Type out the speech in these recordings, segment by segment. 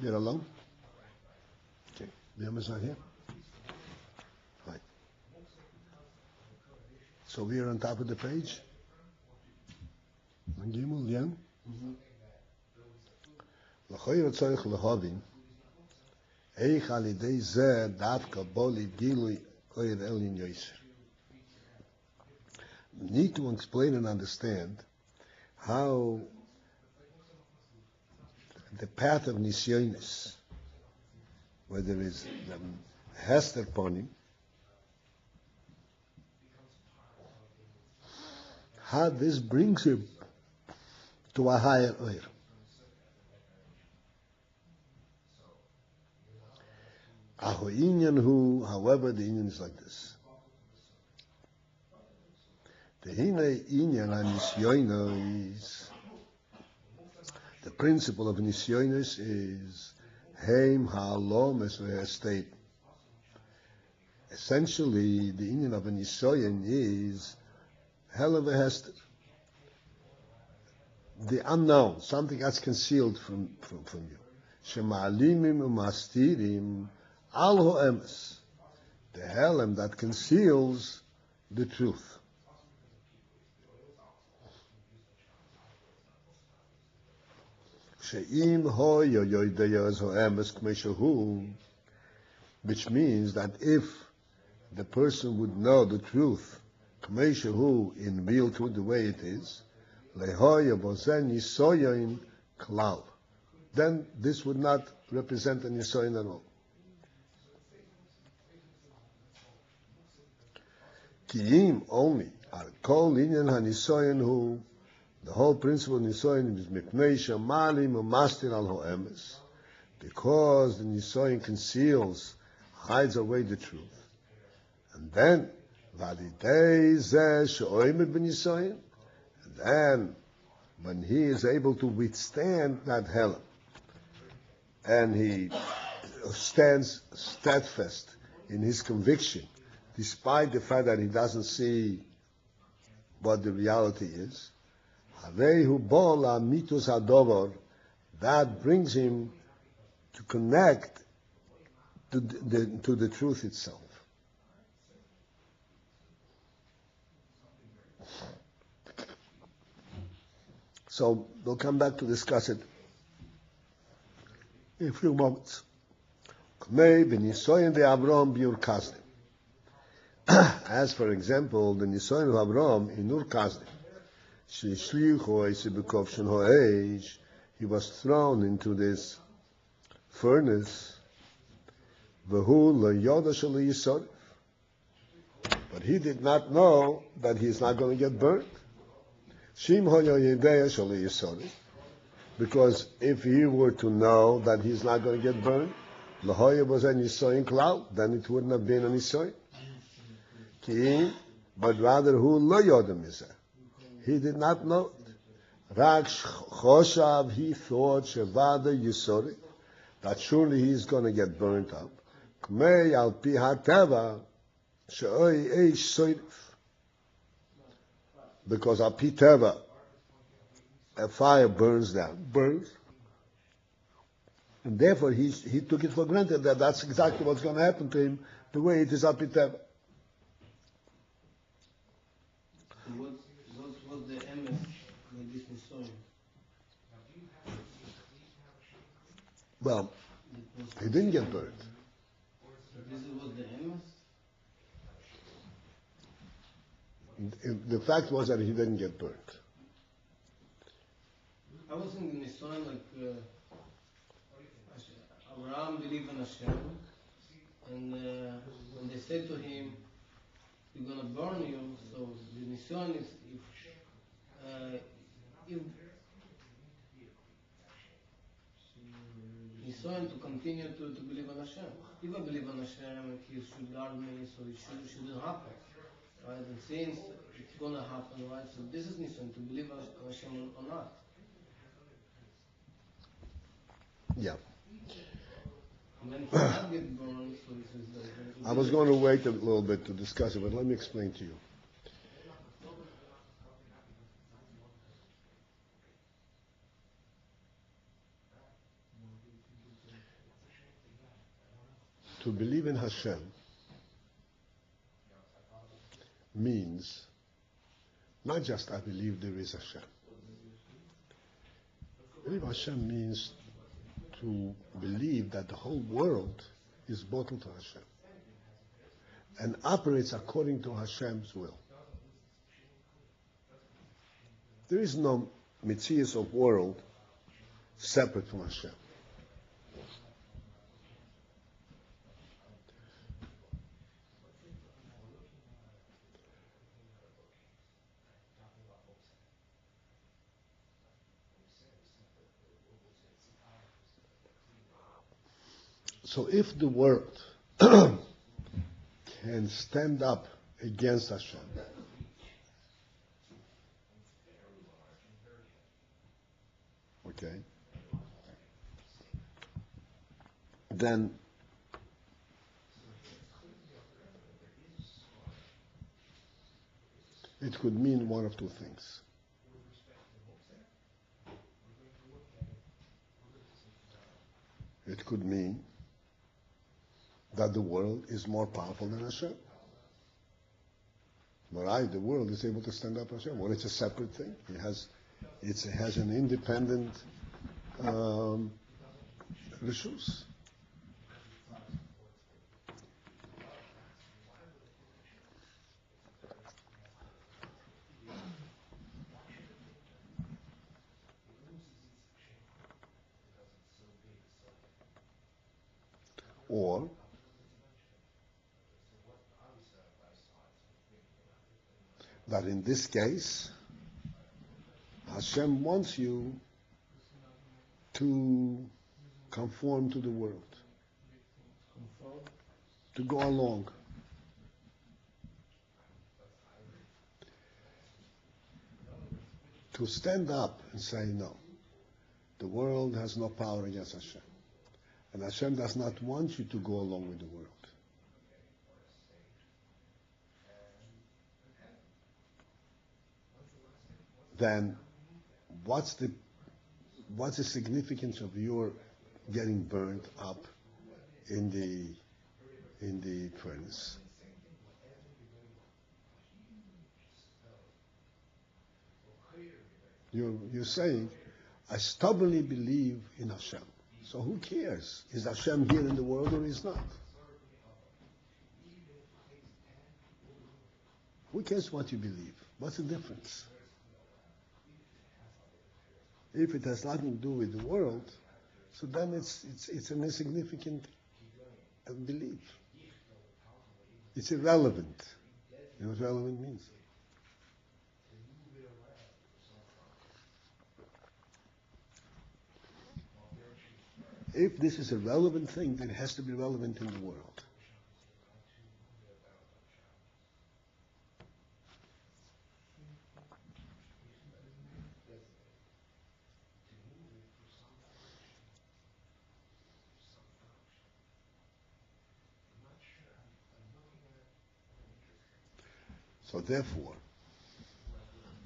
You're alone? Okay. Liam not here? Right. So we're on top of the page? Gimel, Liam? לכויר צריך להבין איך על ידי זה דווקא בו לגילוי אור אלין יויסר. We need to explain and understand how the path of Nisyonis, where there is the Hester Ponim, how this brings him to a higher Oir. However, the Inyan is like this. The Hine Inyan HaNisyonos is, the principle of Nisyonos is Heim HaLom as we have stated. Essentially, the Inyan of a Nisyonon is Hell of a Hester. The unknown, something that's concealed from you. Shema'alimim u'mastirim al ho'emes, the helm that conceals the truth. She'im ho'yo yoideyos ho'emes k'meshahu, which means that if the person would know the truth, k'meshahu, in real truth, the way it is, lehoya bozen yisoyin klal, then this would not represent an yisoyin at all. Ki'im only are called inyan hanisoyin who the whole principle of nisoyin is mipnei shamalim u'mastir al ho'emes, because the nisoyin conceals, hides away the truth, and then validei zeh she'oimed b'nisoyin, and then when he is able to withstand that hell, and he stands steadfast in his conviction, despite the fact that he doesn't see what the reality is, that brings him to connect to the truth itself. So we'll come back to discuss it in a few moments. As for example, the Nisoyin of Avram in Ur Kasdim, he was thrown into this furnace, but he did not know that he is not going to get burnt. Because if he were to know that he's not going to get burned, then it wouldn't have been an Nisoyin. But rather, he did not know it. He thought that surely he's going to get burnt up. Because al pi teva, a fire burns, and therefore he took it for granted that that's exactly what's going to happen to him, the way it is al pi teva. What was the emes with this Nisoyin? Well, he didn't get burnt. This was the emes? The fact was that he didn't get burnt. I was in the Nisoyin like Abraham believed in Hashem, and when they said to him, "We're going to burn you," so the Nisoyin is if Nisoyin to continue to believe in Hashem. If I believe in Hashem, He should guard me, so it shouldn't happen. Right? And since it's going to happen, right? So this is Nisoyin, to believe in Hashem or not. Yeah. And then he not get burned, so this is the... I was going to wait a little bit to discuss it, but let me explain to you. To believe in Hashem means not just I believe there is Hashem. Believe Hashem means to believe that the whole world is bottled to Hashem and operates according to Hashem's will. There is no mitzias of world separate from Hashem. So if the world can stand up against Hashem, okay, then it could mean one of two things. It could mean that the world is more powerful than Hashem. But the world is able to stand up to Hashem. Or it's a separate thing. It has an independent rishus. Or that in this case, Hashem wants you to conform to the world, to go along. To stand up and say, no, the world has no power against Hashem. And Hashem does not want you to go along with the world. Then what's the significance of your getting burned up in the furnace? You're saying, I stubbornly believe in Hashem. So who cares? Is Hashem here in the world or is not? Who cares what you believe? What's the difference? If it has nothing to do with the world, so then it's an insignificant belief. It's irrelevant. You know what relevant means? If this is a relevant thing, then it has to be relevant in the world. So therefore,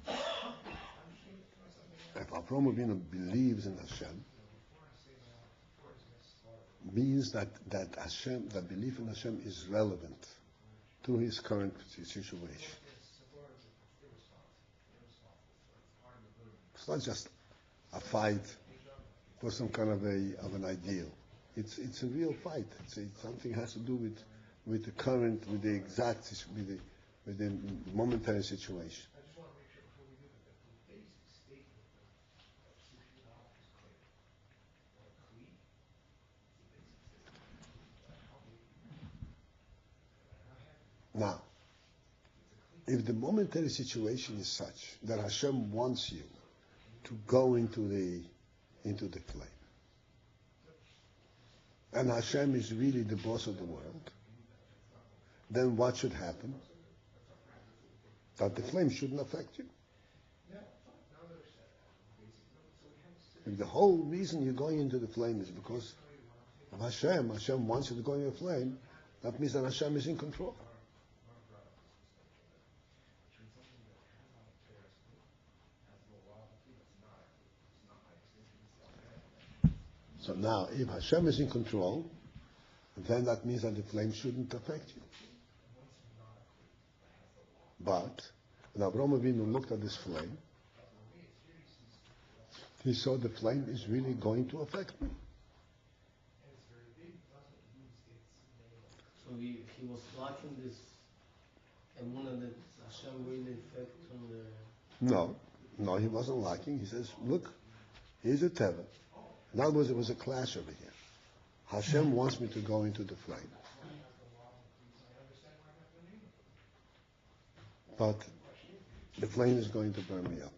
if Avraham Avinu believes in Hashem, means that Hashem, that belief in Hashem is relevant to his current situation. It's not just a fight for some kind of an ideal. It's a real fight. It's something has to do with the current, with the exact, with the momentary situation. Now, if the momentary situation is such that Hashem wants you to go into the flame, and Hashem is really the boss of the world, then what should happen? That the flame shouldn't affect you. If the whole reason you're going into the flame is because of Hashem wants you to go into the flame, that means that Hashem is in control. So now, if Hashem is in control, then that means that the flame shouldn't affect you. But when Avraham Avinu looked at this flame, he saw the flame is really going to affect me. So he was lacking this emunah that Hashem really affect on the... No, he wasn't lacking. He says, look, here's a teva. In other words, it was a clash over here. Hashem wants me to go into the flame. But the flame is going to burn me up.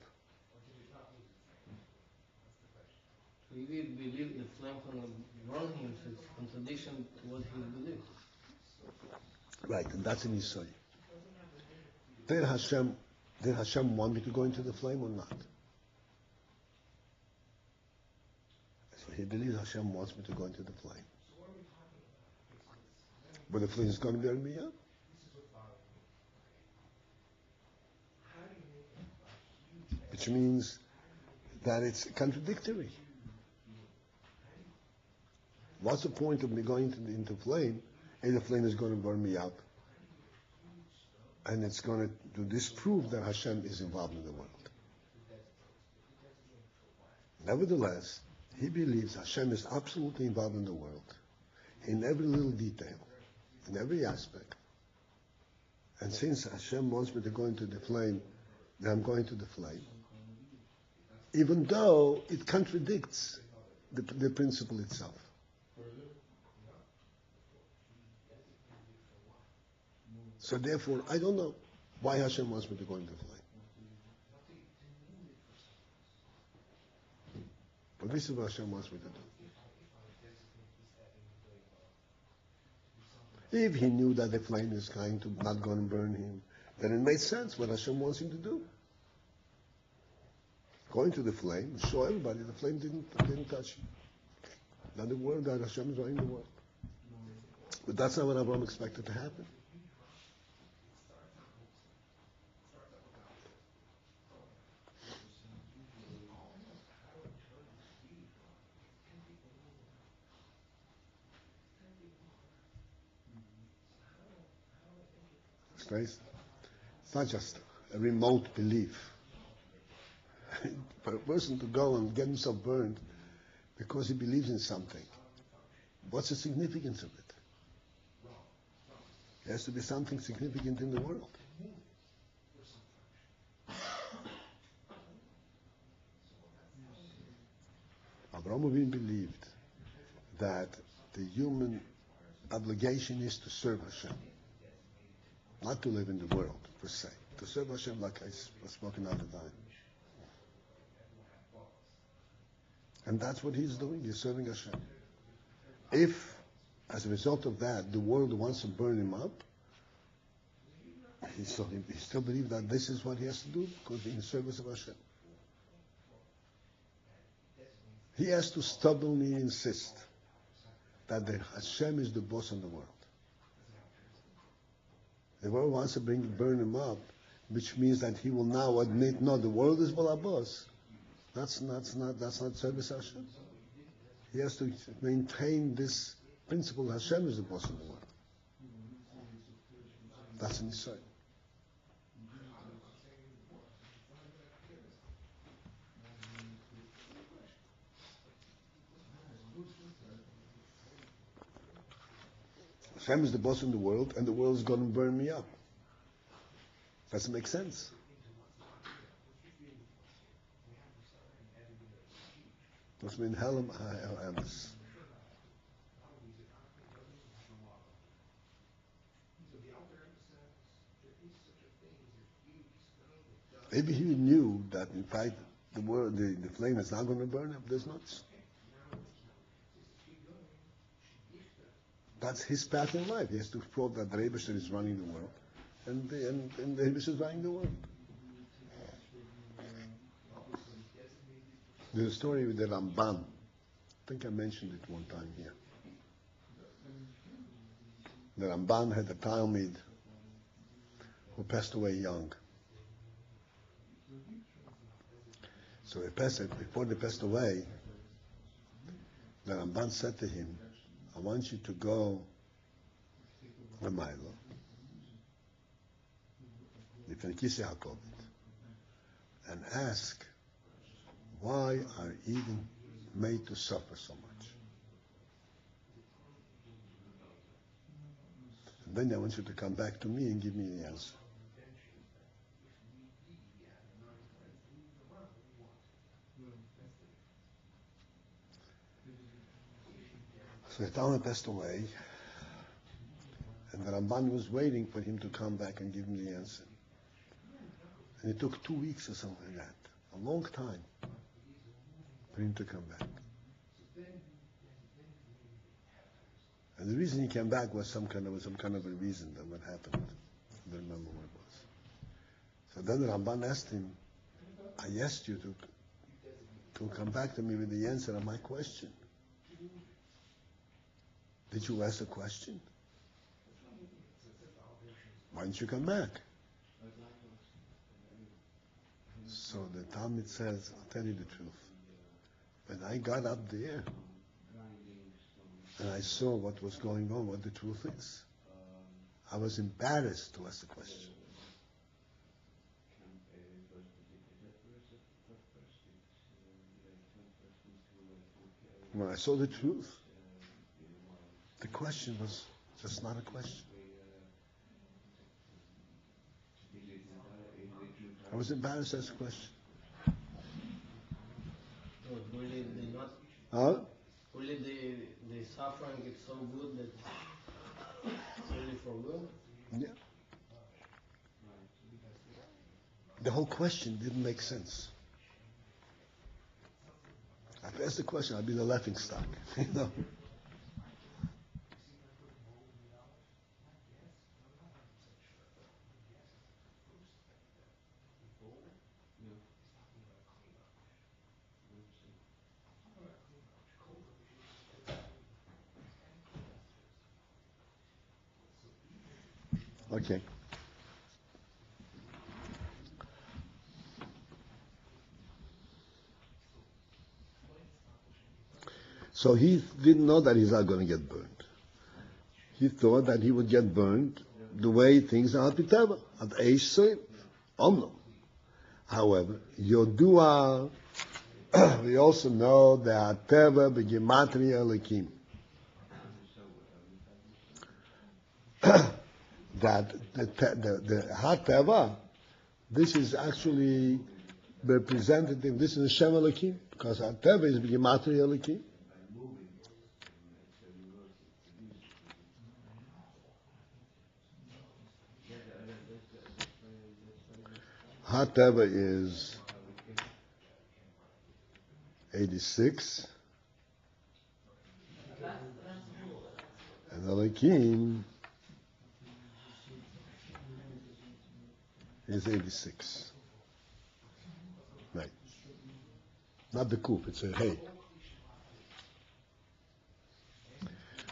So he believed the flame can burn him, so it's a contradiction to what he believed. Right, and that's in Yisrael. Did Hashem want me to go into the flame or not? So he believes Hashem wants me to go into the flame. But the flame is going to burn me up. Which means that it's contradictory. What's the point of me going into flame if the flame is going to burn me up? And it's going to disprove that Hashem is involved in the world. Nevertheless, he believes Hashem is absolutely involved in the world, in every little detail, in every aspect. And since Hashem wants me to go into the flame, then I'm going to the flame. Even though it contradicts the principle itself. So therefore, I don't know why Hashem wants me to go into the flame. But this is what Hashem wants me to do. If he knew that the flame is not going to burn him, then it made sense what Hashem wants him to do. Go into the flame, show everybody the flame didn't touch you. Not the word that Hashem is running the world. But that's not what Abraham expected to happen. It's not just a remote belief. For a person to go and get himself burned because he believes in something, what's the significance of it? There has to be something significant in the world. Avraham Avinu believed that the human obligation is to serve Hashem. Not to live in the world, per se. To serve Hashem, like I was spoken at the time. And that's what he's doing. He's serving Hashem. If, as a result of that, the world wants to burn him up, he still believes that this is what he has to do because he's in service of Hashem. He has to stubbornly insist that Hashem is the boss of the world. The world wants to burn him up, which means that he will now admit, no, the world is our boss. That's not service Hashem. He has to maintain this principle: Hashem is the boss of the world. That's in Israel. Hashem is the boss in the world, and the world is going to burn me up. Doesn't make sense. That's mean Helam Hamas. Maybe he knew that in fact the flame is not going to burn up. There's not. That's his path in life. He has to prove that the Rebbe is running the world, and the Rebbe is running the world. There's a story with the Ramban. I think I mentioned it one time here. The Ramban had a Talmid who passed away young. So before they passed away, the Ramban said to him, I want you to go to Milo, and ask, why are Eden made to suffer so much? And then I want you to come back to me and give me the answer. So the Talmud passed away, and the Ramban was waiting for him to come back and give him the answer. And it took 2 weeks or something like that, a long time for him to come back. And the reason he came back was some kind of a reason that what happened. I don't remember what it was. So then the Ramban asked him, I asked you to come back to me with the answer of my question. Did you ask a question? Why didn't you come back? So the Talmud says, I'll tell you the truth. When I got up there and I saw what was going on, what the truth is, I was embarrassed to ask the question. When I saw the truth, the question was just not a question. I was embarrassed to ask a question. Really, they not. Huh? Really, the suffering is so good that it's really for good. Yeah. The whole question didn't make sense. If I asked the question, I'd be the laughing stock. You know. Okay. So he didn't know that he's not going to get burned. He thought that he would get burned the way things are at Piteva, at Eish Soim, Omno. However, Yodua, we also know that Teva begematria Elikim. That the HaTeva, this is actually representative, this is Hashem Elikim, because HaTeva is begematria Elikim. HaTeva is 86, and Elikim is 86. Right. Not the Kuf, it's a Hey.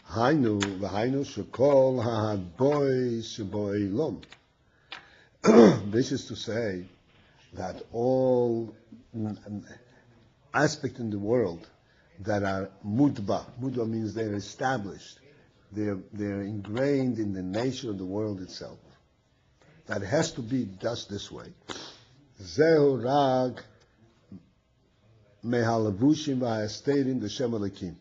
Hainu, v'hainu shekol ha'adboi sheboi lom. This is to say that all aspects in the world that are mudba means they're established, they're ingrained in the nature of the world itself. That has to be just this way. Zehu rag mehalavushim v'ha'esterim d'Shem Elikim.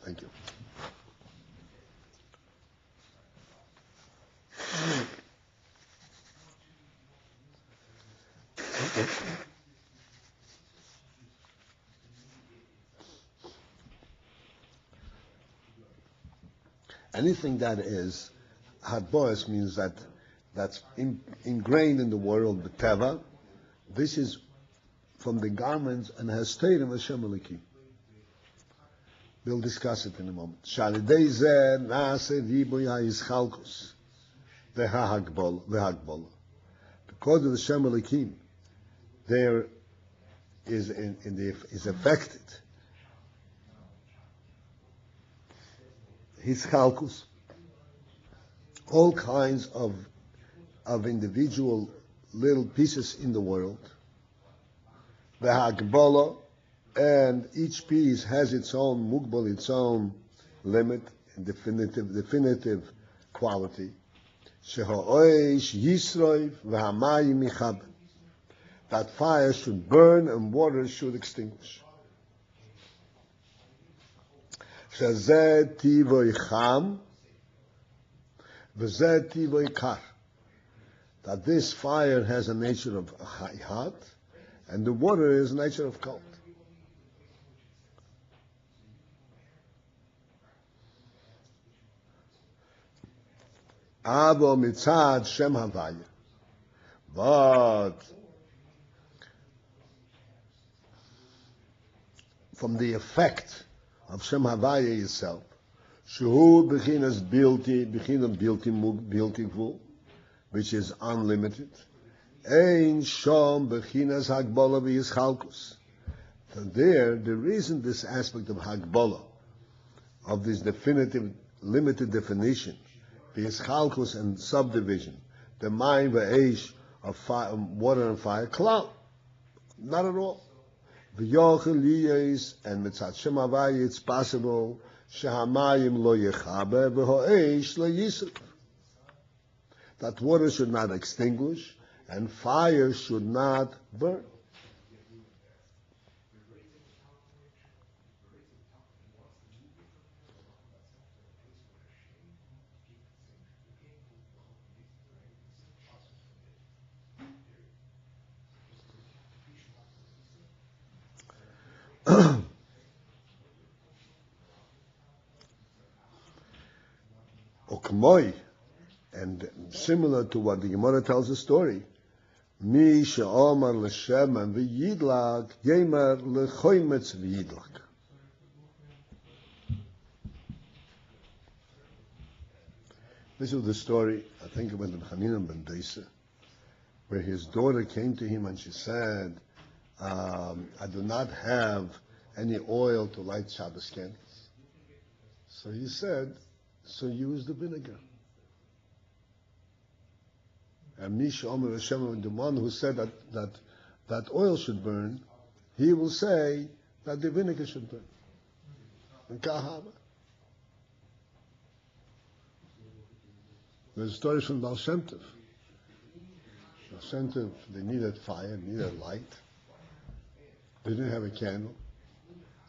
Thank you. Okay. Anything that is hadboas means that's ingrained in the world, the teva. This is from the garments and has stayed in Hashem Elikim. We'll discuss it in a moment. Shalidei zeh nase riboy ha'yischalkus v'ha'hagbol. Because of the Hashem Elikim, there is is affected hischalkus, all kinds of individual little pieces in the world, the Hagbala, and each piece has its own mugbal, its own limit, definitive quality. Sheha'oish yisroiv v'hamayim yichaben. That fire should burn and water should extinguish. Shazeh tivoy cham v'zeh tivoy kar. That this fire has a nature of hot, and the water is a nature of cold. Abo mitzad Shem Havaya. But from the effect of Shem Havaya itself, Shehu bechinas bilti, which is unlimited. Ein shom bechinas hagbala v'yischalkus. So there isn't this aspect of hagbala, of this definitive, limited definition, v'yischalkus and subdivision, the mayim v'eish of fire, water and fire, klal. Not at all. V'yochel liyos, and mitzat Shem Havaya, it's possible, shehamayim lo yechabe, v'ho'eish lo yisrif. That water should not extinguish, and fire should not burn. Okmoi, and similar to what the Gemara tells the story, Mi she'omar l'shem and v'yidlak, yemer l'choymetz v'yidlak. This is the story, I think, about the Chanina ben Deisa, where his daughter came to him and she said, I do not have any oil to light Shabbos candles. So he said, so use the vinegar. And Misha Omer Hashem, the one who said that oil should burn, he will say that the vinegar should burn. And kahava. There's stories from Baal Shem Tov. Baal Shem Tov, they needed fire, needed light. They didn't have a candle.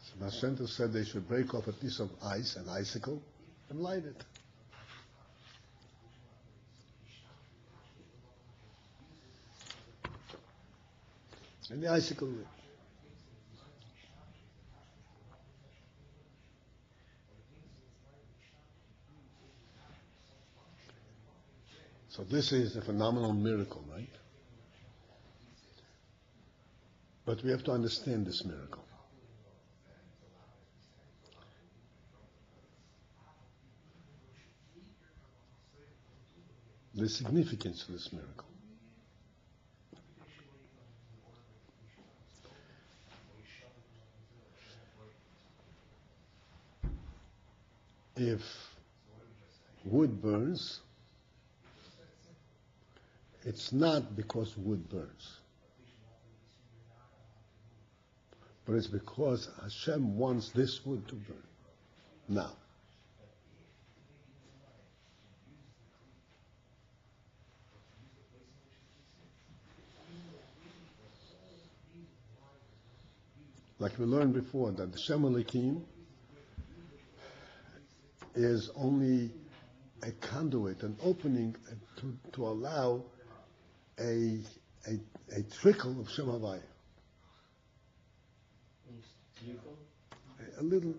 So Baal Shem Tov said they should break off a piece of ice, an icicle, and light it. And the icicle lit. So this is a phenomenal miracle, right? But we have to understand this miracle. The significance of this miracle. If wood burns, it's not because wood burns, but it's because Hashem wants this wood to burn. Now, like we learned before, that the Shem Elokim is only a conduit, an opening to allow a trickle of Shem Havaya. A little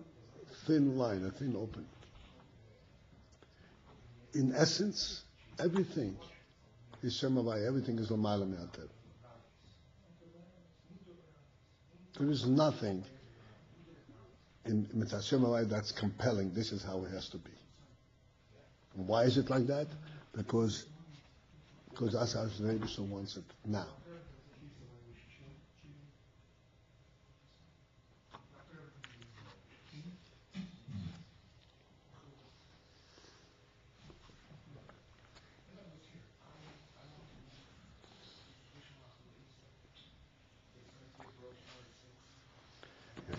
thin line, a thin opening. In essence, everything is Shem Havaya, everything is L'mayla Me'atev. There is nothing in Mitzvah Shem Havaya that's compelling. This is how it has to be. And why is it like that? Because that's how the Rebbe wants it now.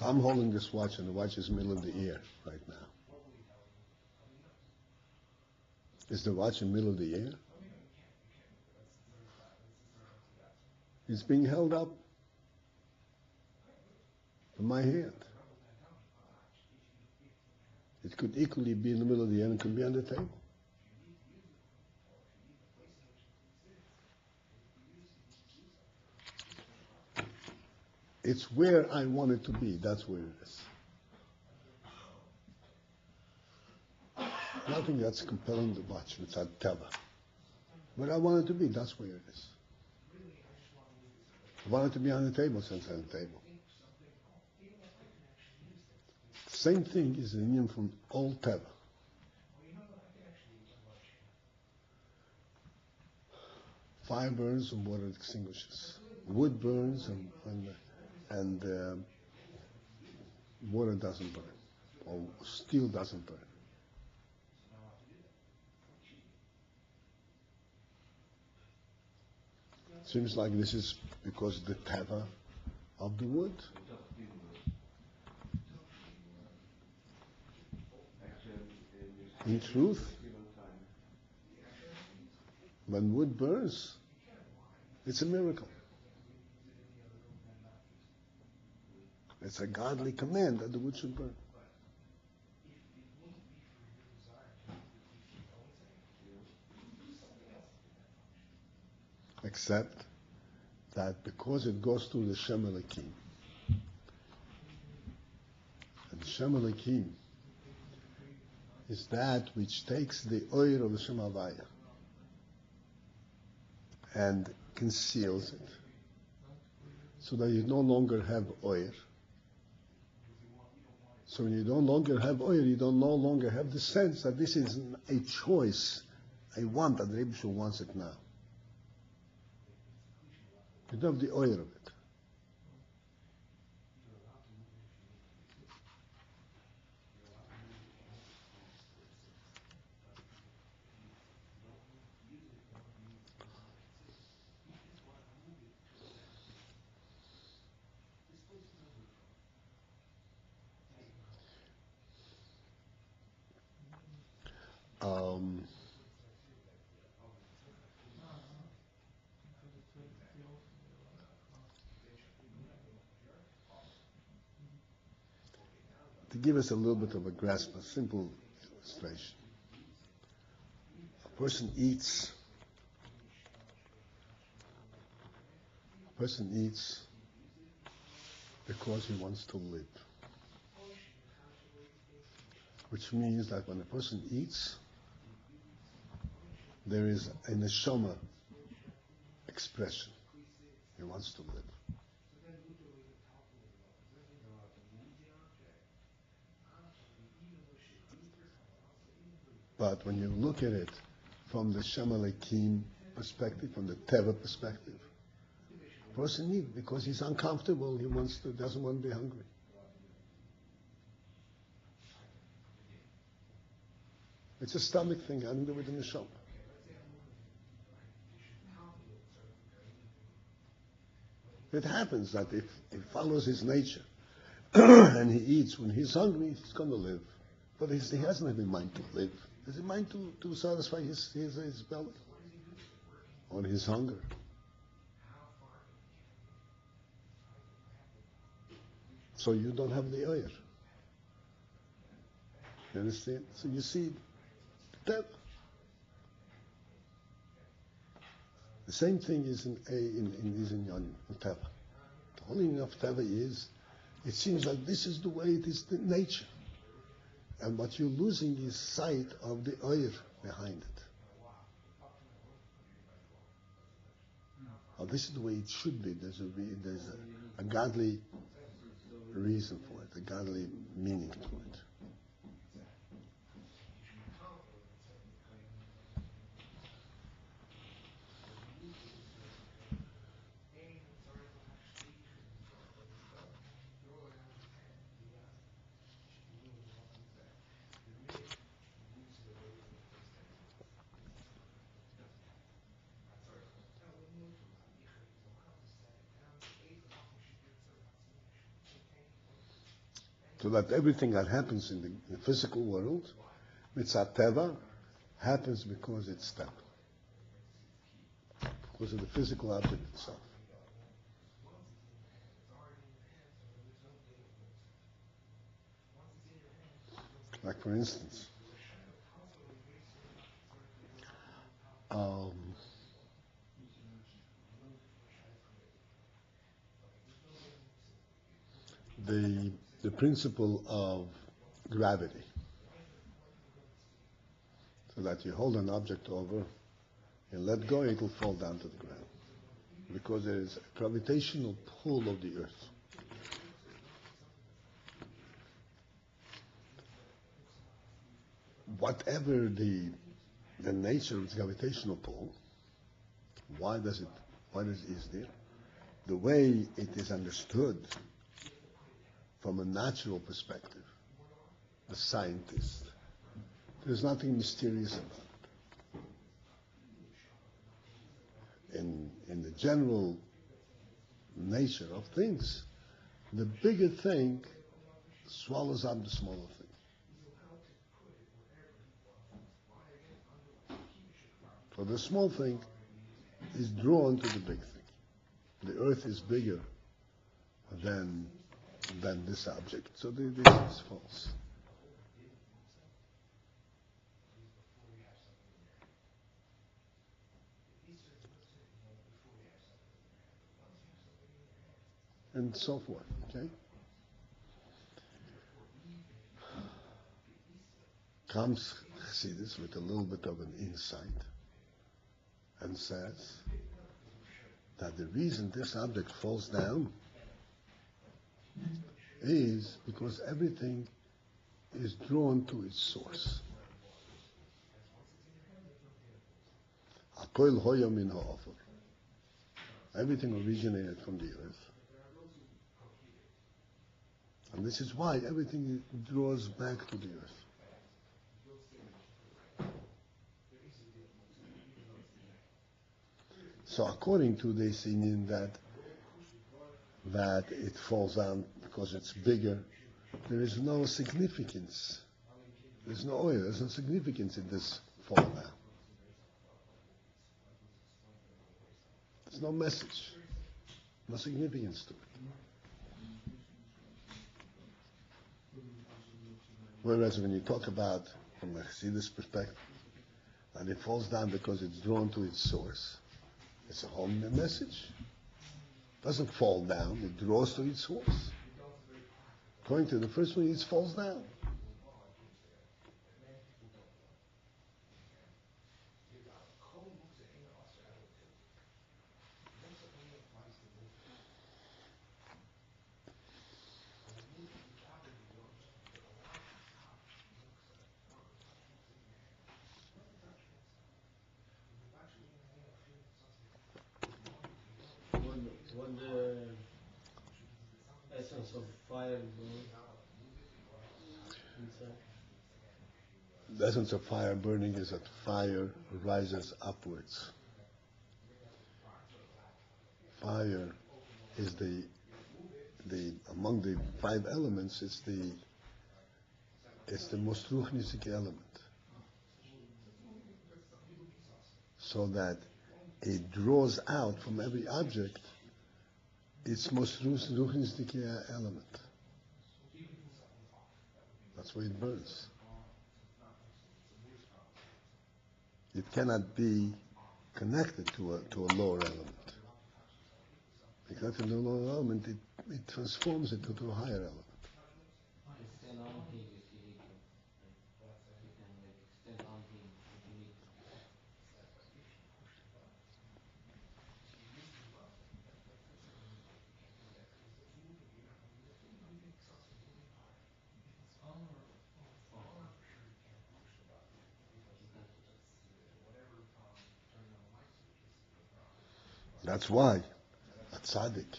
I'm holding this watch, and the watch is middle of the ear right now. Is the watch in the middle of the ear? It's being held up in my hand. It could equally be in the middle of the ear and could be on the table. It's where I want it to be. That's where it is. Nothing that's compelling the watch. It's a teva. Where I want it to be, that's where it is. I want it to be on the table, since on the table. Same thing is an union from old teva. Fire burns and water extinguishes. Wood burns and water doesn't burn, or steel doesn't burn. Seems like this is because of the teva of the wood. In truth, when wood burns, it's a miracle. It's a godly command that the wood should burn. Except that because it goes through the Shem Elokim, and Shem Elokim is that which takes the oil of the Shem Havaya and conceals it, so that you no longer have oil. So when you no longer have oil, you no longer have the sense that this is a choice, a want, that the Rebbe wants it now. You don't have the oil of it. To give us a little bit of a grasp, a simple illustration. A person eats because he wants to live. Which means that when a person eats, there is a neshama expression. He wants to live. But when you look at it from the Shem Elokim perspective, from the Teva perspective, a person eats because he's uncomfortable, doesn't want to be hungry. It's a stomach thing, nothing to do with the neshama. It happens that if he follows his nature and he eats when he's hungry, he's going to live. But he hasn't have in mind to live. He has in mind to satisfy his belly or his hunger. So you don't have the oil. You understand? So you see, that the same thing is in Teva. The whole meaning of Teva is, it seems like this is the way it is, the nature. And what you're losing is sight of the oil behind it. Oh, this is the way it should be. There's a godly reason for it, a godly meaning to it. So that everything that happens in the physical world, mitzat teva, happens because it's teva. Because of the physical object itself. Like for instance, the principle of gravity. So that you hold an object over and let go, it will fall down to the ground. Because there is a gravitational pull of the earth. Whatever the nature of the gravitational pull, why is there? The way it is understood from a natural perspective, a scientist, there's nothing mysterious about it. In the general nature of things, the bigger thing swallows up the smaller thing. So the small thing is drawn to the big thing. The earth is bigger than this object. So this is false. And so forth, okay? Comes Chassidus with a little bit of an insight and says that the reason this object falls down is because everything is drawn to its source. HaYom in HaOfer. Everything originated from the earth. And this is why everything draws back to the earth. So according to this meaning that it falls down because it's bigger, there is no significance. There's no significance in this fall down. There's no message, no significance to it. Whereas when you talk about, from a Chassidus perspective, and it falls down because it's drawn to its source, it's a whole new message. It doesn't fall down, it draws to its source. According to the first one, it falls down. What the essence of fire burning inside? The essence of fire burning is that fire rises upwards. Fire is the among the five elements, it's the most ruchnistic element. So that it draws out from every object its most ruchnistic element. That's why it burns. It cannot be connected to a lower element. Because in the lower element, it transforms it into a higher element. That's why a tzaddik,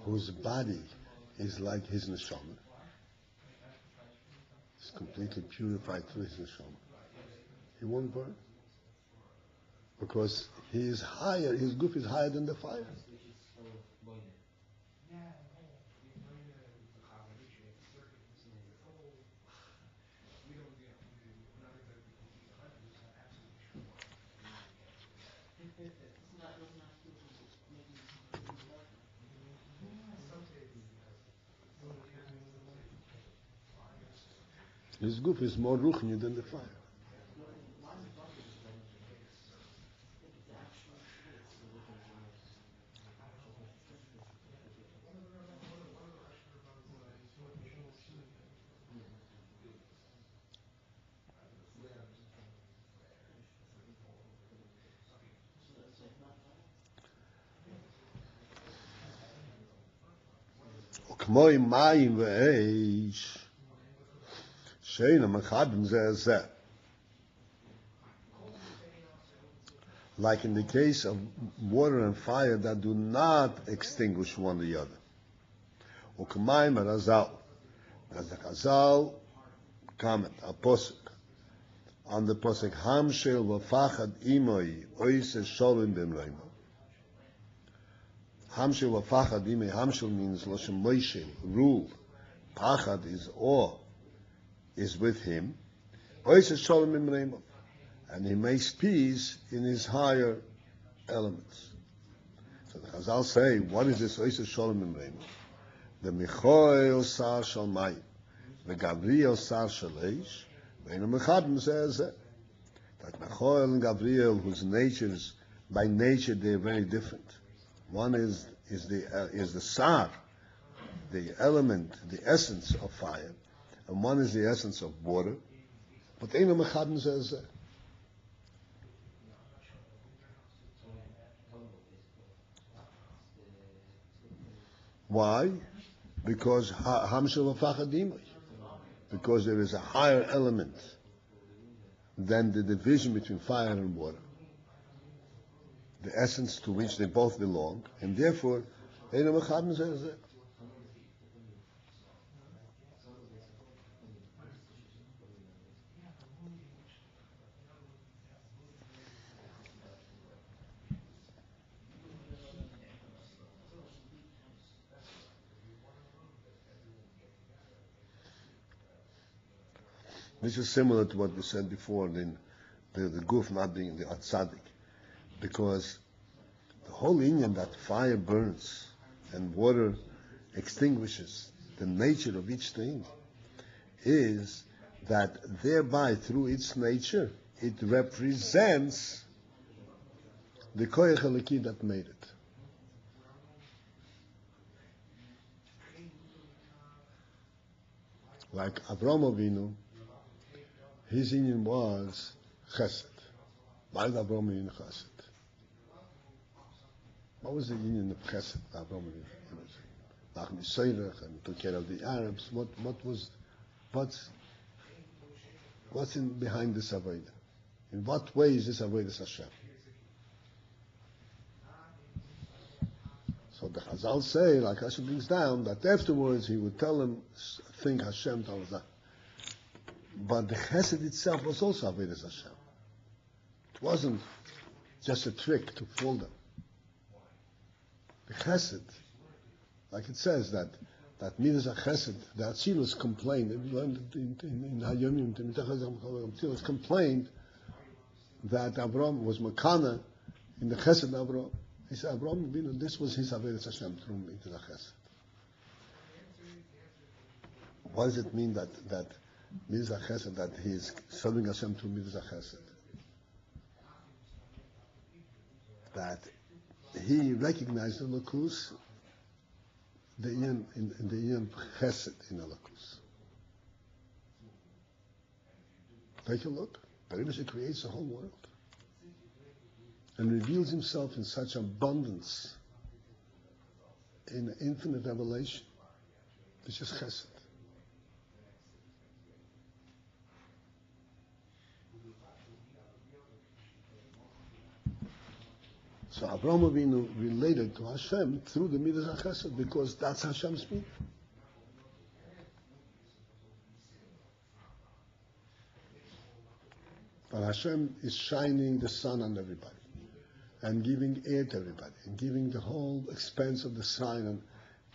whose body is like his neshama, is completely purified through his neshama, he won't burn. Because he is higher, his guf is higher than the fire. His guf is more ruchni than the fire. K'moi mayim ve'eish sheina mechadem zeh zeh. Like in the case of water and fire that do not extinguish one the other. Uk'mayim razal. As the Chazal comment, a posuk, on the posuk, Hamshel v'fachad imoi oise sholem b'mreimo. Hamshel v'fachad imoi, Hamshel means Loshem Moshe, rule. Pachad is awe, is with him. Oise sholem b'mreimo. And he makes peace in his higher elements. So the Chazal say, what is this oise sholem b'mreimo? The Michoel sar shal mayim. The Gabriel sar shalish, Ve'enu mechadem says that Michael and Gabriel, whose natures, by nature, they're very different. One is the sar, the element, the essence of fire, and one is the essence of water. But Ve'enu mechadem says that. Why? Because hamshel v'fachadimai. Because there is a higher element than the division between fire and water, the essence to which they both belong, and therefore, Ve'enu mechadem says that. This is similar to what we said before, the guf not being the atzadik, because the whole inyan that fire burns and water extinguishes, the nature of each thing is that thereby, through its nature, it represents the koyach halaki that made it. Like Avraham Avinu, his union was chesed. Why did Avraham Avinu chesed? What was the union of chesed? Avraham Avinu, Nachmi Seirach, and took care of the Arabs. What's in behind this avodah? In what way is this avodah Hashem? So the Chazal say, like Hashem brings down, that afterwards he would tell him, think Hashem told that. But the chesed itself was also avodas Hashem. It wasn't just a trick to fool them. The chesed, like it says that midas chesed, the Atzilus complained, in HaYom, Atzilus complained that Abraham was makana in the chesed of Abraham. He said, Abraham, this was his avodas Hashem through into the chesed. What does it mean that Midas HaChesed, that he is serving Hashem through Midas HaChesed? That he recognized the Lakus, the Iyam Chesed in the Lakus. Take a look. Barish creates the whole world and reveals himself in such abundance, in infinite revelation. This is Chesed. So Avraham Avinu related to Hashem through the Midas HaChesed because that's Hashem's midah. But Hashem is shining the sun on everybody and giving air to everybody and giving the whole expanse of the sun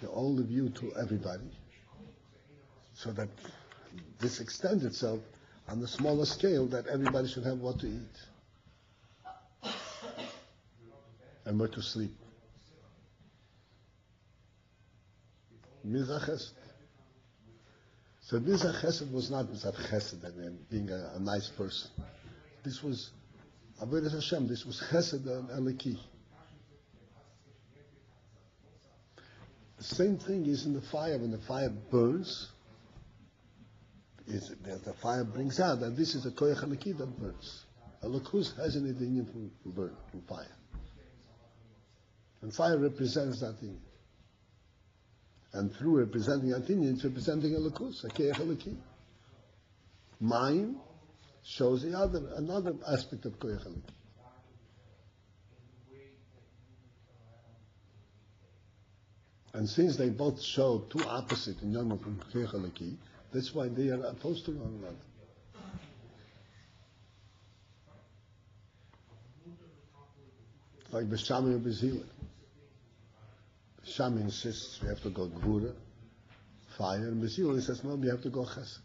and all the view to everybody, so that this extends itself on the smaller scale that everybody should have what to eat and where to sleep. Midas HaChesed. So this chesed was not that chesed and being a nice person. This was Avodas Hashem. This was chesed and eliki. The same thing is in the fire. When the fire burns, the fire brings out that this is a koyach eliki that burns. Elokus has an idinion from burn, from fire. And fire represents that thing. And through representing that thing, it's representing Elokus, a koyach eliki. Mayim shows another aspect of koyach eliki. And since they both show two opposite in Yom from koyach eliki, that's why they are opposed to one another. Like B'Shami and B'Zila. B'Shami insists we have to go Gvura, fire, and B'Zila says no, we have to go Chesed.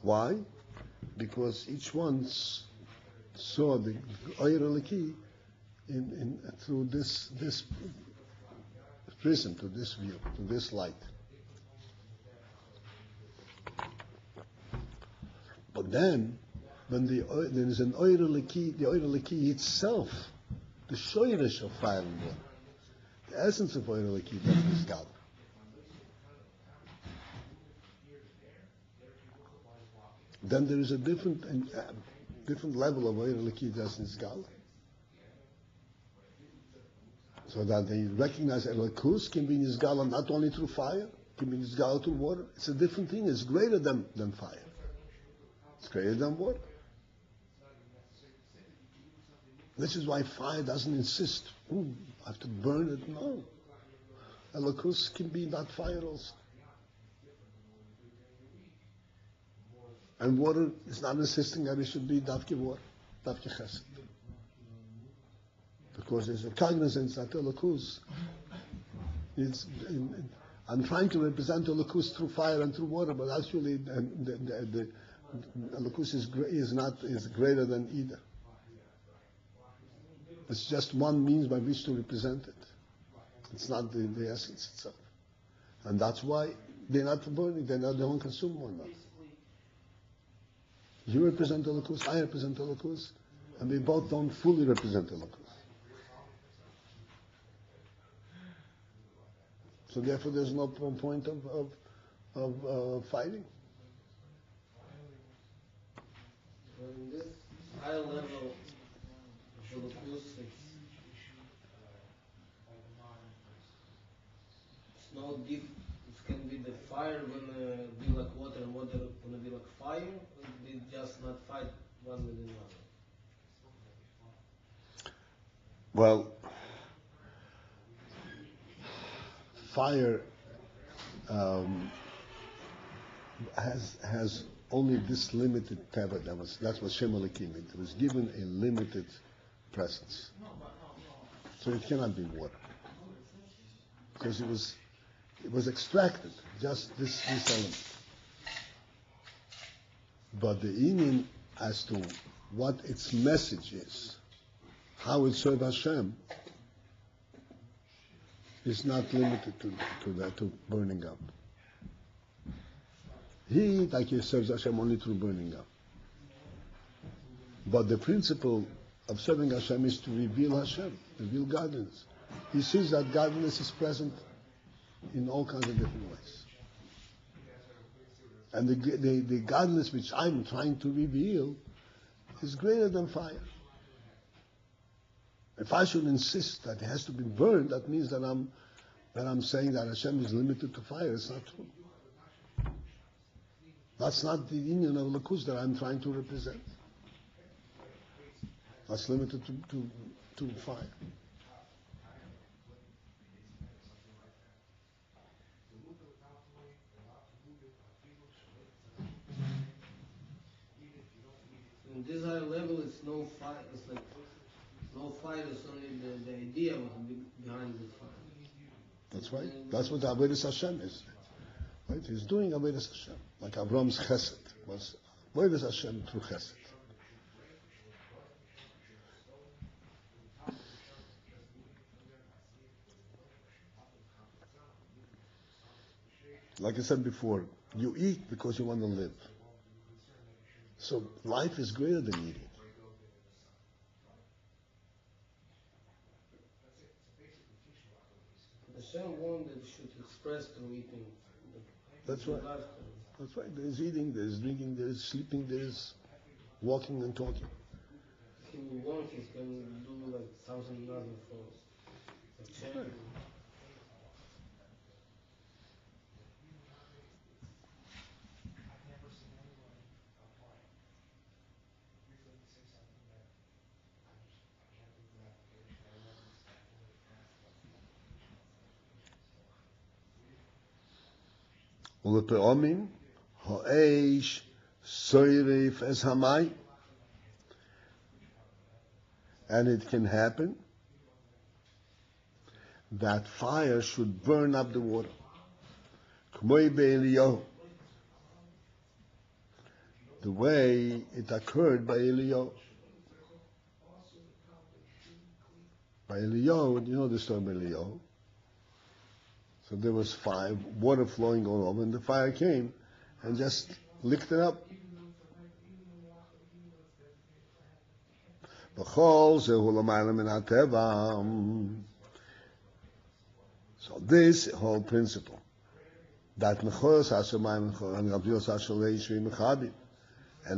Why? Because each one saw the Oyer Eliki through this prism, to this view, to this light. But then, when there is an Oyer Eliki, the Oyer Eliki itself, the shoyrish of fire and water, the essence of Oyer Eliki, that is God. Then there is a different level of Oyer Eliki that's in Gal. So that they recognize Elokus can be in Nizgala not only through fire, can be in Nizgala through water. It's a different thing. It's greater than fire. It's greater than water. This is why fire doesn't insist, I have to burn it. No. Elokus can be that fire also. And water is not insisting that it should be Davki water, Davki Chesed. Because there's a cognizance that Elokus is, I'm trying to represent Elokus through fire and through water, but actually the Elokus is greater than either. It's just one means by which to represent it. It's not the essence itself. And that's why they're not burning, they don't consume one another. You represent Elokus, I represent Elokus, and we both don't fully represent Elokus. So therefore there's no point of fighting. In this high level of Elokus, it's no deep. It can be the fire gonna be like water and water gonna be like fire. They just not fight one with another. Well, fire has only this limited teva. That's what Shem Elikim meant. It was given a limited presence, so it cannot be water because it was extracted, just this element. But the inyan as to what its message is, how it serves Hashem, is not limited to that, to burning up. He serves Hashem only through burning up. But the principle of serving Hashem is to reveal Hashem, reveal godliness. He sees that godliness is present in all kinds of different ways. And the godliness which I'm trying to reveal is greater than fire. If I should insist that it has to be burned, that means that I'm saying that Hashem is limited to fire. It's not true. That's not the union of Lakus that I'm trying to represent. That's limited to fire. In this high level, it's no fire. It's like no fire. It's only the idea behind the fire. That's right. That's what Avodas Hashem is. Right? He's doing Avodas Hashem. Like Avram's Chesed was Avodas Hashem through Chesed. Like I said before, you eat because you want to live. So life is greater than eating. The same one that should express through eating. That's right. That's right. There's eating, there's drinking, there's sleeping, there's walking and talking. If he wants, he can do like 1,000 other things. Like chanting. ולפעמים האש שורף as המים. And it can happen that fire should burn up the water. כמוי באליהו. The way it occurred by Eliyahu. By Eliyahu, you know the story of Eliyahu. So there was fire, water flowing all over, and the fire came and just licked it up. So this whole principle, that and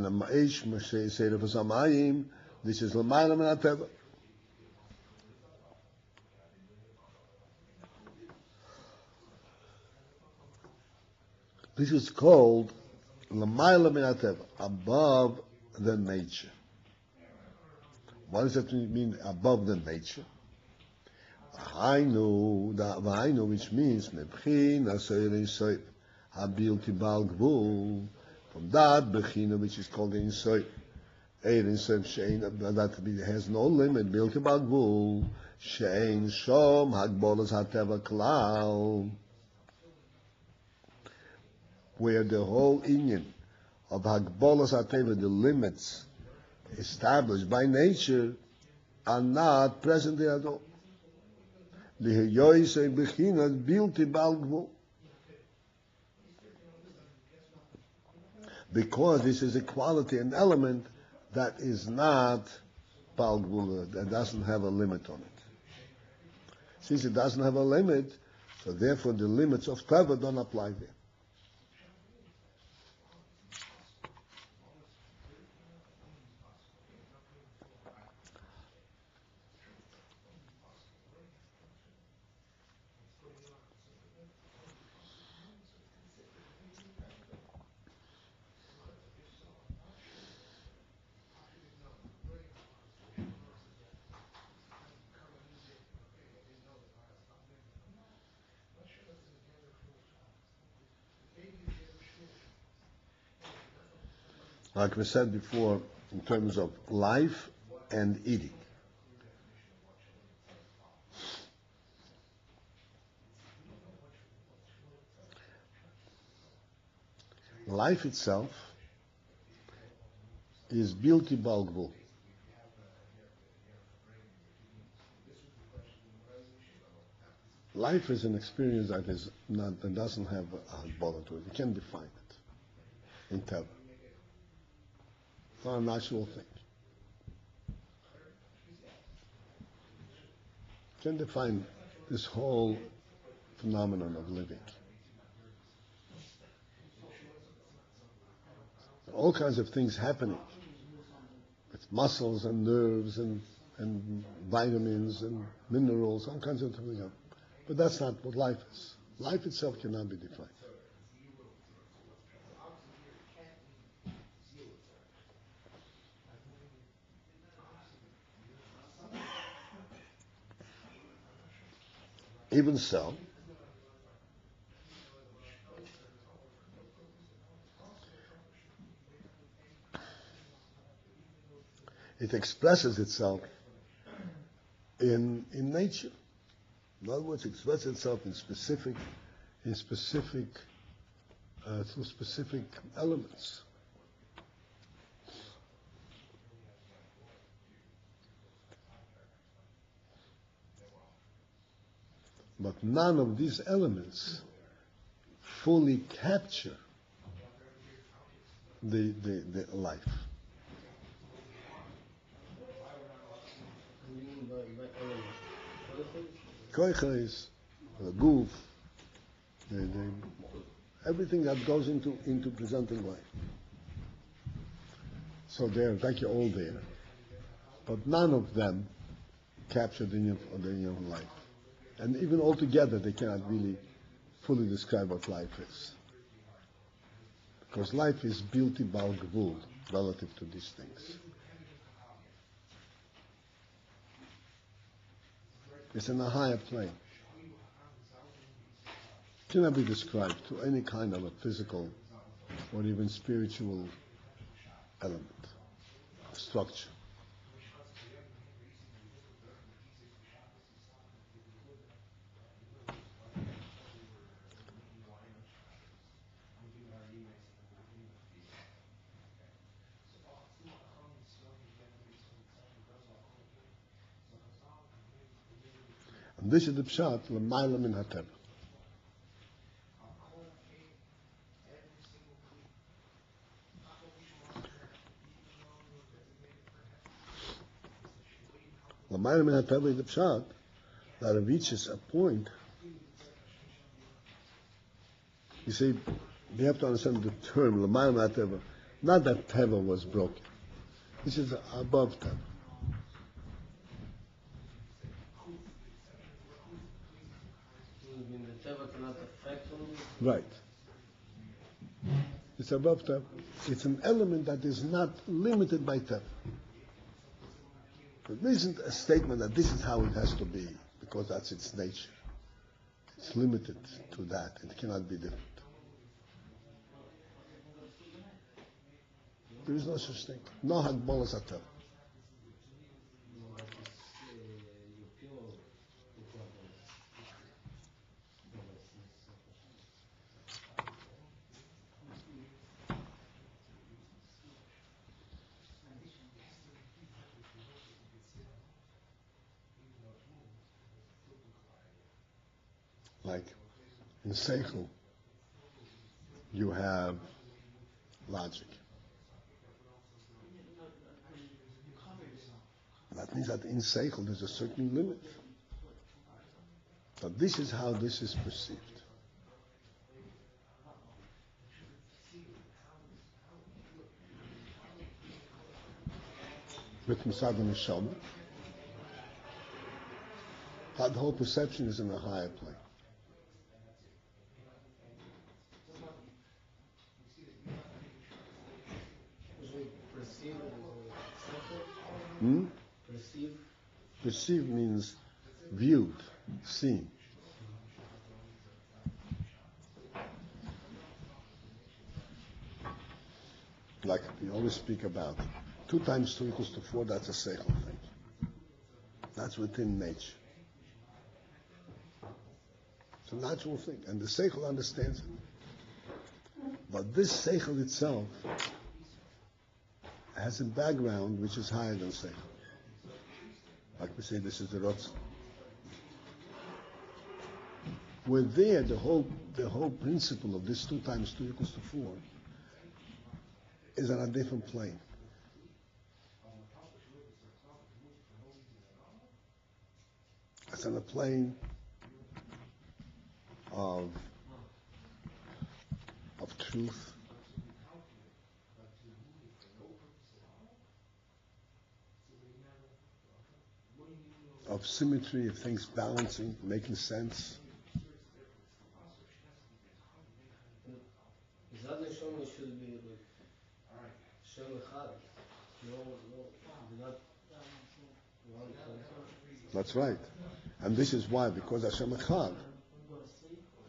the Ma'ish Mashay Seder V'Samayim, this is L'mayla Min HaTeva. This is called L'mayla Min HaTeva, above the nature. What does that mean, above the nature? V'hainu, which means Mebchina Soyrei Soyb, Habilti Bal Gvul, from that Bechina, which is called Ein Sof, Ein Sof Shein, that has no limit, Bilti Bal Gvul, Shein Shom Hagbolas HaTeva Klal, where the whole inyan of Hagbolas HaTeva, the limits established by nature, are not present there at all. L'heyoisei Bechina Bilti Bal Gvul. Because this is a quality, an element that is not Bal Gvul, that doesn't have a limit on it. Since it doesn't have a limit, so therefore the limits of Teva don't apply there. Like we said before, in terms of life and eating. Life itself is Bilti Bal Gvul. Life is an experience that is not, that doesn't have a bother to it. You can't define it in Teva. It's not a natural thing. You can't define this whole phenomenon of living. All kinds of things happening with muscles and nerves and vitamins and minerals, all kinds of things. But that's not what life is. Life itself cannot be defined. Even so, it expresses itself in nature. In other words, it expresses itself in specific through specific elements. But none of these elements fully capture the life. What do you mean by element? Koiches, the goof, everything that goes into presenting life. So they're like all there, but none of them capture the meaning of life. And even altogether, they cannot really fully describe what life is. Because life is beauty bal gvul relative to these things. It's in a higher plane. It cannot be described to any kind of a physical or even spiritual element, structure. And this is the pshat, l'mayla min hateva. L'mayla min hateva is the pshat that it reaches a point. You see, you have to understand the term l'mayla min hateva. Not that teva was broken. This is above teva. You mean the teva cannot affect only? Right. It's above teva. It's an element that is not limited by teva. But there isn't a statement that this is how it has to be, because that's its nature. It's limited to that. It cannot be different. There is no such thing. No hagbolas at teva. Like in Seichel, you have logic. That means that in Seichel there's a certain limit. But this is how this is perceived. With Musad and Neshama, that whole perception is in a higher plane. Perceive Perceive? Perceive means viewed, seen. Like we always speak about, 2 times 2 equals to 4, that's a seichel thing. That's within nature. It's a natural thing, and the seichel understands it. But this seichel itself has a background which is higher than seichel. Like we say, this is the Rotz. We're there, the whole principle of this 2 times 2 equals to 4 is on a different plane. It's on a plane of truth, of symmetry, of things balancing, making sense. Zad Neshama should be like Shem Echad. No, not one person. That's right. And this is why, because Hashem Echad,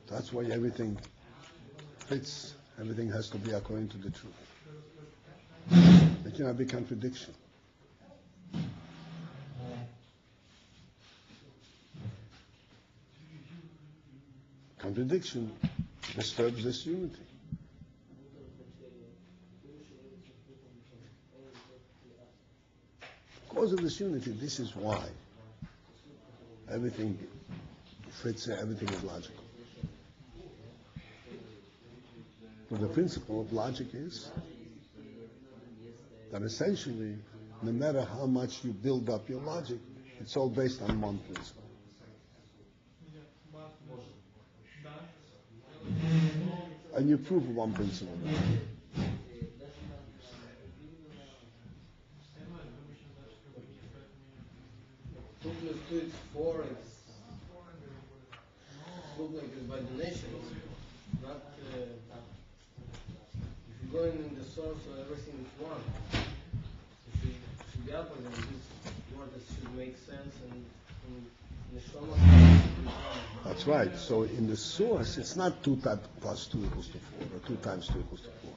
that's why everything fits. Everything has to be according to the truth. There cannot be contradiction. Contradiction disturbs this unity. Because of this unity, this is why everything fits, everything is logical. But the principle of logic is that essentially, no matter how much you build up your logic, it's all based on one principle. And you prove one principle. 2 plus 2 is 4. It's look like it's by donations. Not if you go in the source, so everything is one. It should be opposite. This word that should make sense and the Shoma. That's right. So in the source, it's not 2 plus 2 equals to 4, or 2 times 2 equals to 4.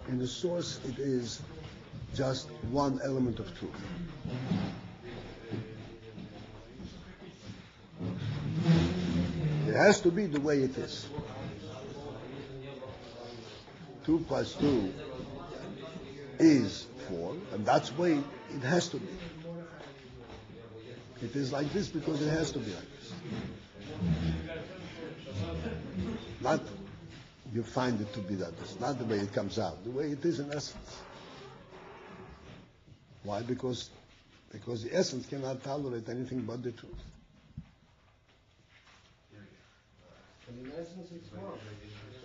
In the source, it is just one element of truth. It has to be the way it is. 2 plus 2 is 4, and that's the way it has to be. It is like this because it has to be like this. Not you find it to be that. It's not the way it comes out. The way it is in essence. Why? Because the essence cannot tolerate anything but the truth. And in essence, it's one.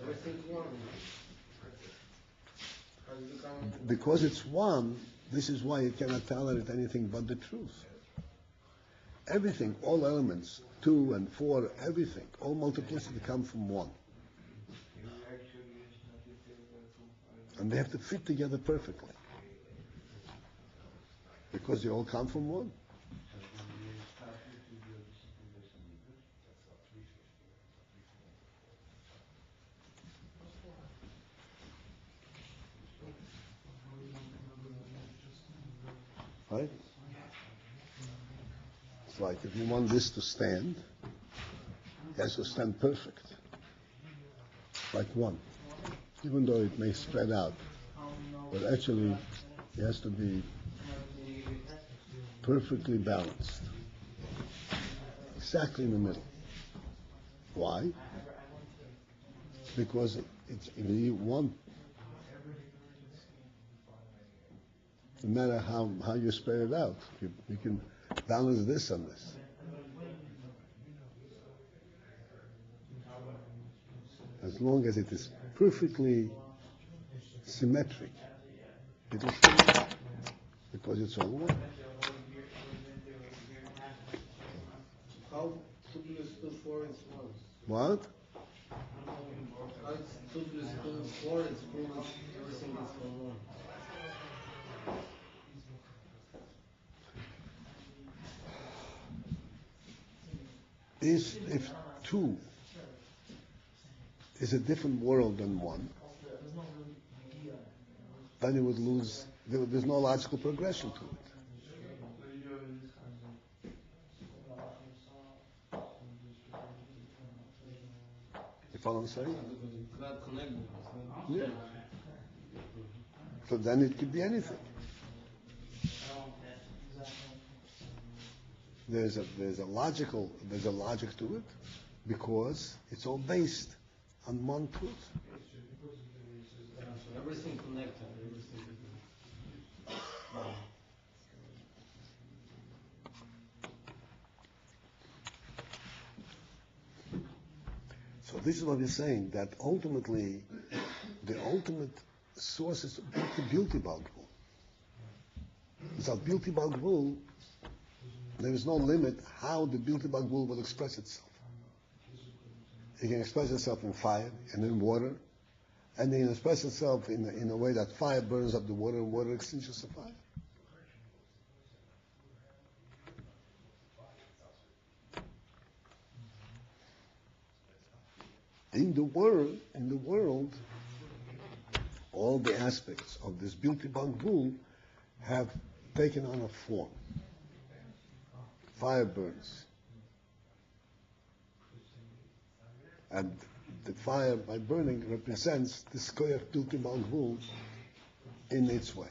Everything's one. Because it's one, this is why it cannot tolerate anything but the truth. Everything, all elements, 2 and 4, everything, all multiplicity come from one. And they have to fit together perfectly. Because they all come from one. Right? It's like if you want this to stand, it has to stand perfect. Like one. Even though it may spread out. But actually, it has to be perfectly balanced. Exactly in the middle. Why? Because it's really one. No matter how you spread it out, you can balance this on this. As long as it is perfectly symmetric, it will stand because it's all one. How 2 plus 2, 4 is 1? What? How it's 2 plus 2, 4, it's proving everything is from 1. If 2 is a different world than 1, then it would lose, there's no logical progression to it. You follow what I'm saying? Yeah. So then it could be anything. There's a logic to it because it's all based on one truth. So everything connected. So this is what we're saying, that ultimately, the ultimate source is the Bilti Bal Gvul. Without Bilti Bal Gvul, there is no limit how the Bilti Bal Gvul will express itself. It can express itself in fire and in water, and it can express itself in a way that fire burns up the water and water extinguishes the fire. In the world, all the aspects of this Bilti Bal Gvul have taken on a form. Fire burns. And the fire, by burning, represents this koyach Bilti Bal Gvul in its way.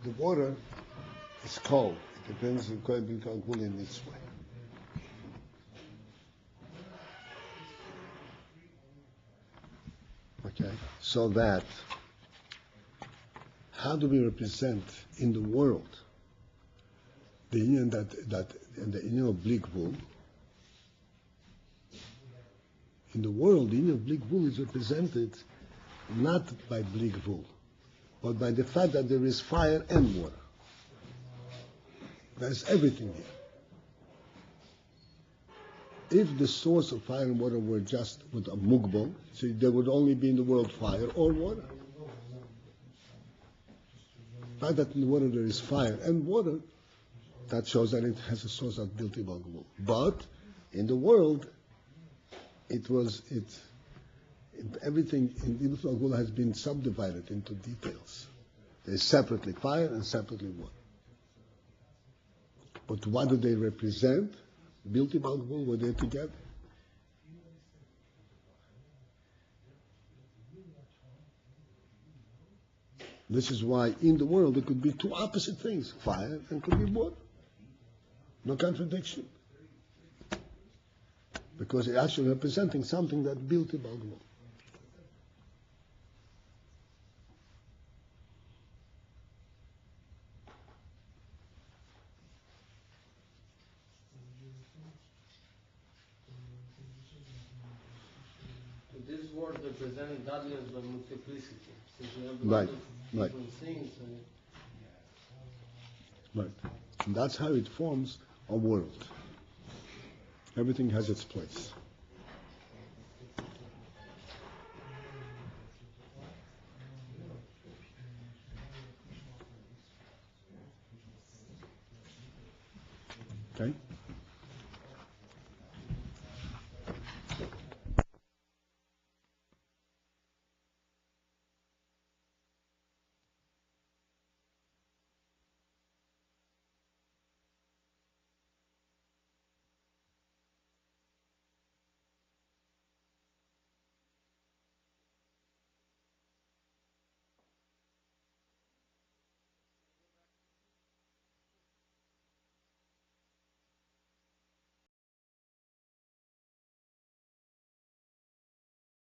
The water is cold. It depends on koyach Bilti Bal Gvul in its way. Okay. Okay? So that, how do we represent in the world the union that and the union of bleak wool? In the world, the union of bleak wool is represented not by bleak wool, but by the fact that there is fire and water. There's everything here. If the source of fire and water were just with a mugbal, so there would only be in the world fire or water. The fact that in the water there is fire and water, that shows that it has a source of Bilti Bagmul. But in the world, everything in Bilti Bagmul has been subdivided into details. There's separately fire and separately water. But what do they represent? Bilti Bagmul were there together. This is why in the world there could be two opposite things, fire and could be water. No contradiction. Because it's actually representing something that built about the world. So this word representing godliness by multiplicity. Since we have Right, different things. Right. And that's how it forms a world. Everything has its place.